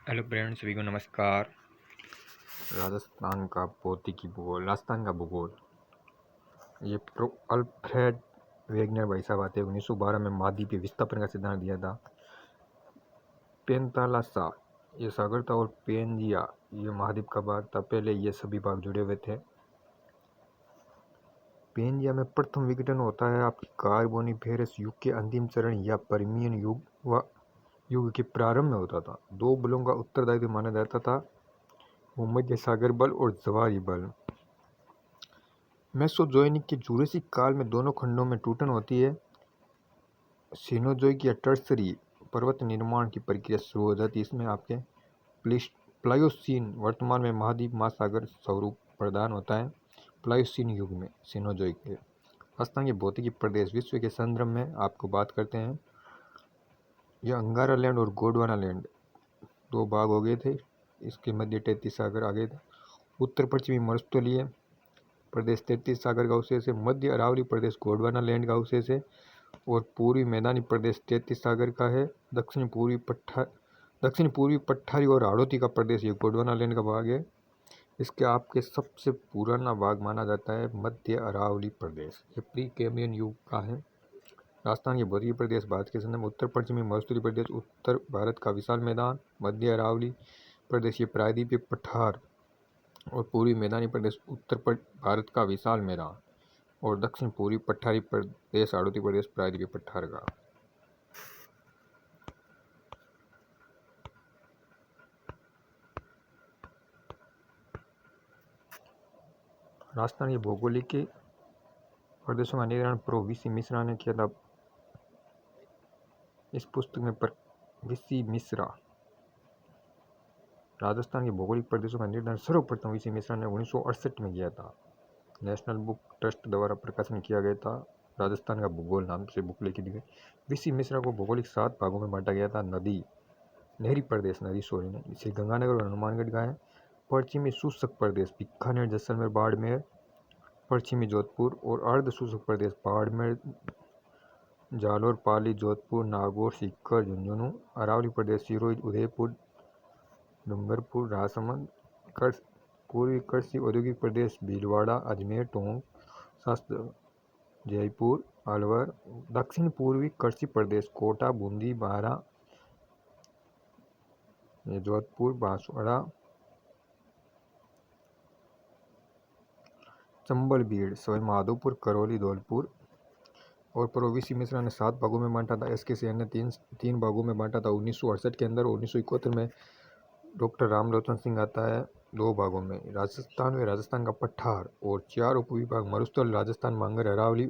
Hello friends, सभी को नमस्कार। राजस्थान का भूगोल ये प्रो अल्फ्रेड वेगनर भाई साहब आते हैं। 1912 में महाद्वीपीय विस्थापन का सिद्धांत दिया था। पेंतालासा ये सागर था और पेंजिया ये महाद्वीप का भाग था। पहले ये सभी भाग जुड़े हुए थे। पेंजिया में प्रथम विघटन होता है आपकी कार्बोनिफेरस युग के अंतिम चरण या पर्मियन युग के प्रारंभ में होता था। दो बलों का उत्तरदायित्व माना जाता था, भूमध्य सागर बल और जवारी बल। मेसोजोइक के जूरासिक काल में दोनों खंडों में टूटन होती है। सीनोजोइक या टर्सरी पर्वत निर्माण की प्रक्रिया शुरू हो जाती है। इसमें आपके प्लायोसीन वर्तमान में महाद्वीप महासागर स्वरूप प्रदान होता है। प्लायोसीन युग में सीनोजोइक के राजस्थान के भौतिकी प्रदेश विश्व के संदर्भ में आपको बात करते हैं। यह अंगारा लैंड और गोंडवाना लैंड दो भाग हो गए थे। इसके मध्य 33 सागर आ गए थे। उत्तर पश्चिमी मरुस्थलीय प्रदेश 33 सागर का अवशेष है। मध्य अरावली प्रदेश गोंडवाना लैंड का अवशेष है और पूर्वी मैदानी प्रदेश 33 सागर का है। दक्षिण पूर्वी पठारी और हाड़ौती का प्रदेश ये गोंडवाना लैंड का भाग है। इसके आपके सबसे पुराना भाग माना जाता है मध्य अरावली प्रदेश, ये प्री कैम्ब्रियन युग का है। राजस्थान के भौतिक प्रदेश भारत के संदर्भ में उत्तर पश्चिमी मरुस्थलीय प्रदेश उत्तर भारत का विशाल मैदान, मध्य अरावली प्रदेश ये प्रायद्वीपीय पठार और पूर्वी मैदानी प्रदेश उत्तर भारत का विशाल मैदान और दक्षिण पूर्वी पठारी प्रदेश हाड़ौती प्रदेश प्रायद्वीपीय पठार का। राजस्थान के भौगोलिक प्रदेशों का निर्धारण प्रो वीसी मिश्रा ने किया था। इस पुस्तक में वीसी मिश्रा राजस्थान के भौगोलिक प्रदेशों का निर्धारण सर्वप्रथम वीसी मिश्रा ने 1968 में किया था। नेशनल बुक ट्रस्ट द्वारा प्रकाशन किया गया था। राजस्थान का भूगोल नाम से बुक लिखी गई। वीसी मिश्रा को भौगोलिक 7 भागों में बांटा गया था। नहरी प्रदेश इसे गंगानगर और हनुमानगढ़ का है। पश्चिमी शुष्क प्रदेश बीकानेर, जैसलमेर, बाड़मेर, पश्चिमी जोधपुर और अर्ध शुष्क प्रदेश बाड़मेर, जालोर, पाली, जोधपुर, नागौर, सीकर, झुंझुनू। अरावली प्रदेश सिरोही, उदयपुर, डूंगरपुर, राजसमंद। पूर्वी कृषि औद्योगिक प्रदेश भीलवाड़ा, अजमेर, टोंक, शास्त्र, जयपुर, अलवर। दक्षिण पूर्वी कृषि प्रदेश कोटा, बूंदी, बारा, जोधपुर, बांसवाड़ा, चंबल, बीड़, सवाई माधोपुर, करौली, धौलपुर। और प्रोवीसी मिश्रा ने 7 भागों में बांटा था। एस के सेन ने तीन भागों में बांटा था 1968 के अंदर। 1971 में डॉक्टर रामलोचन सिंह आता है 2 भागों में। राजस्थान का पठार और 4 उपविभाग मरुस्थल राजस्थान, मांगर, अरावली,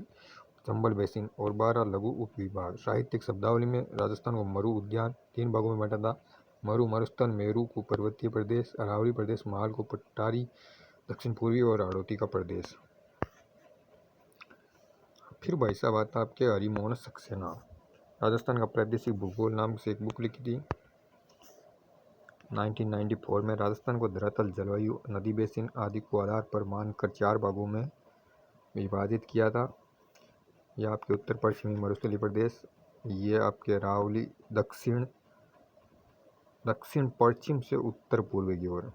चंबल बेसिन और 12 लघु उपविभाग। साहित्यिक शब्दावली में राजस्थान को मरु उद्यान 3 भागों में बांटा था। मरुस्थल, मेरू को पर्वतीय प्रदेश, अरावली प्रदेश, माल को पठारी, दक्षिण पूर्वी और हाड़ौती का प्रदेश। फिर भाई साहब आता आपके हरिमोहन सक्सेना। राजस्थान का प्रादेशिक भूगोल नाम से एक बुक लिखी थी 1994 में। राजस्थान को धरातल, जलवायु, नदी बेसिन आदि को आधार पर मानकर 4 भागों में विभाजित किया था। यह आपके उत्तर पश्चिमी मरुस्थलीय प्रदेश, ये आपके अरावली दक्षिण पश्चिम से उत्तर पूर्व की ओर।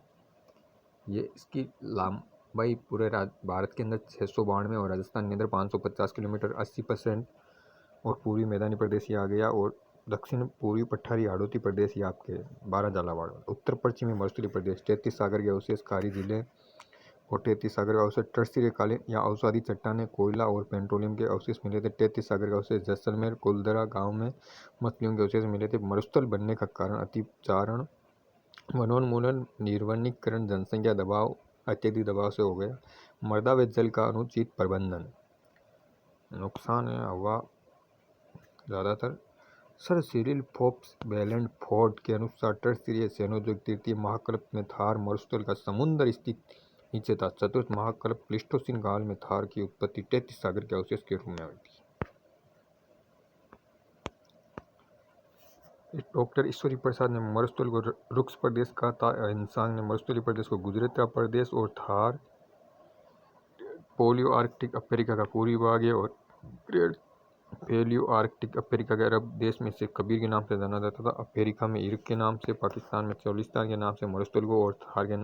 ये इसकी लंबाई पूरे भारत के अंदर 692 और राजस्थान के अंदर 550 किलोमीटर 80%। और पूर्वी मैदानी प्रदेश ये आ गया और दक्षिण पूर्वी पठारी हाड़ौती प्रदेश ये आपके 12 झालावाड़। उत्तर पश्चिमी मरुस्थलीय प्रदेश 33 सागर के अवशेष खारी जिले और 33 सागर का अवशेष टर्सरी कालीन या औषधि चट्टाने, कोयला और पेट्रोलियम के अवशेष मिले थे। 33 सागर का अवशेष जैसलमेर, कुलदरा गांव में मछलियों के अवशेष मिले थे। मरुस्थल बनने का कारण अतिचारण, वनोन्मूलन, निर्वनीकरण, जनसंख्या दबाव, अत्यधिक दबाव से हो गया। मृदा व जल का अनुचित प्रबंधन। नुकसान है हवा ज़्यादातर। सर सिरिल फोर्ब्स बेलेंड फोर्ड के अनुसार टर्सरी सेनोजोइक तृतीय महाकल्प में थार मरुस्थल का समुद्र स्थित नीचे था। चतुर्थ महाकल्प प्लीस्टोसीन काल में थार की उत्पत्ति 33 सागर के अवशेष के रूप में हुई थी। डॉक्टर ईश्वरी प्रसाद ने मरुस्थल को रुक्ष प्रदेश कहा था। इंसान ने मरुस्थलीय प्रदेश को गुजरात प्रदेश और थार पोलियो आर्कटिक अफ्रीका का पूर्वी भाग है और ग्रेट पेलियो आर्कटिक अफ्रीका के अरब देश में इसे कबीर के नाम से जाना जाता था। अफ्रीका में इर्क के नाम से, पाकिस्तान में चोलिस्तान के नाम से मरुस्थल को, और थार के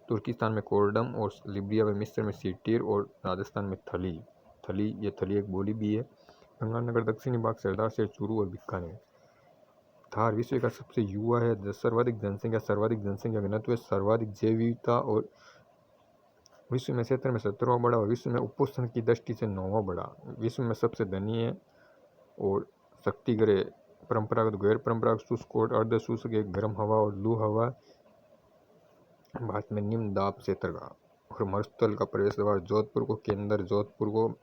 तुर्किस्तान में कोरडम, और लीबिया में, मिस्र में सीटीर, और राजस्थान में थली। ये थली एक बोली भी है। गंगानगर दक्षिणी भाग सरदार से चूरू और बीकानेर। थार विश्व का सबसे युवा है, सर्वाधिक जनसंख्या घनत्व, सर्वाधिक जैव विविधता, और विश्व में क्षेत्र में 17वां बड़ा, और विश्व में उपोष्ण की दृष्टि से 9वां बड़ा। विश्व में सबसे धनी है, और शक्ति ग्रह परंपरागत, गैर परंपरागत, शुष्क और अर्ध शुष्क, एक गर्म हवा और लू हवा, भारत में निम्न दाब क्षेत्र का। और मरुस्थल का प्रवेश द्वार जोधपुर को, केंद्र जोधपुर को,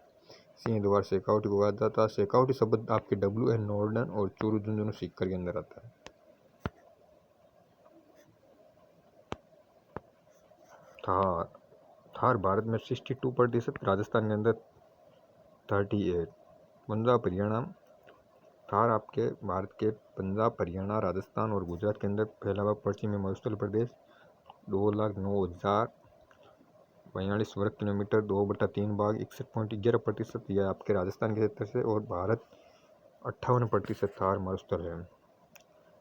सिंह द्वार शेखावटी को कहा जाता है। शेखावटी शब्द आपके WN नॉर्डन और चूरू झुंझुनू सीकर के अंदर आता है। थार भारत में 62%, राजस्थान के अंदर 38, पंजाब हरियाणा। थार आपके भारत के पंजाब, हरियाणा, राजस्थान और गुजरात के अंदर फैला हुआ पश्चिमी मरुस्थल प्रदेश। 2,09,042 वर्ग किलोमीटर, 2/3 भाग, 61.11%। यह आपके राजस्थान के क्षेत्र से, और भारत 58% थार मरुस्थल है।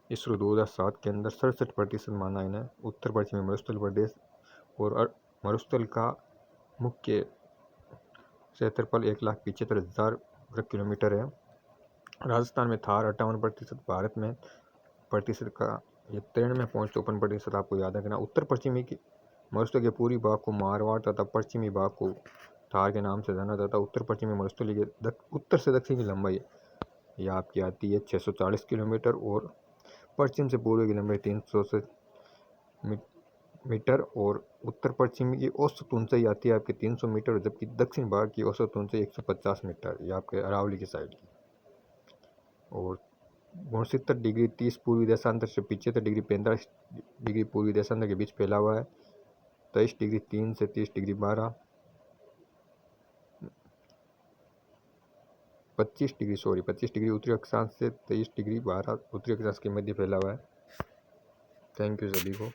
इसरो 2007 के अंदर 67% माना इन्हें उत्तर पश्चिमी मरुस्थल प्रदेश। और मरुस्थल का मुख्य क्षेत्रफल 1,75,000 वर्ग किलोमीटर है। राजस्थान में थार 58%, भारत में प्रतिशत का ये 93.54% आपको याद रखना। उत्तर पश्चिमी की मरुस्थल के पूर्वी भाग को मारवाड़ तथा पश्चिमी भाग को थार के नाम से जाना जाता है। उत्तर पश्चिमी मरुस्थल की उत्तर से दक्षिण की लंबाई यह आपकी आती है 640 किलोमीटर, और पश्चिम से पूर्व की लंबाई 300 से मीटर, और उत्तर पश्चिमी की औसत ऊंचाई आती है आपकी 300 मीटर, जबकि दक्षिण भाग की औसत ऊंचाई 150 मीटर, ये आपके अरावली की साइड की। और 69 डिग्री 30 पूर्वी देशांतर से 75 डिग्री 45 डिग्री पूर्वी देशांतर के बीच फैला हुआ है। 23 डिग्री 3 से 30 डिग्री 12, 25 डिग्री उत्तरी अक्षांश से 23 डिग्री 12 उत्तरी अक्षांश के मध्य फैला हुआ है। थैंक यू सभी को।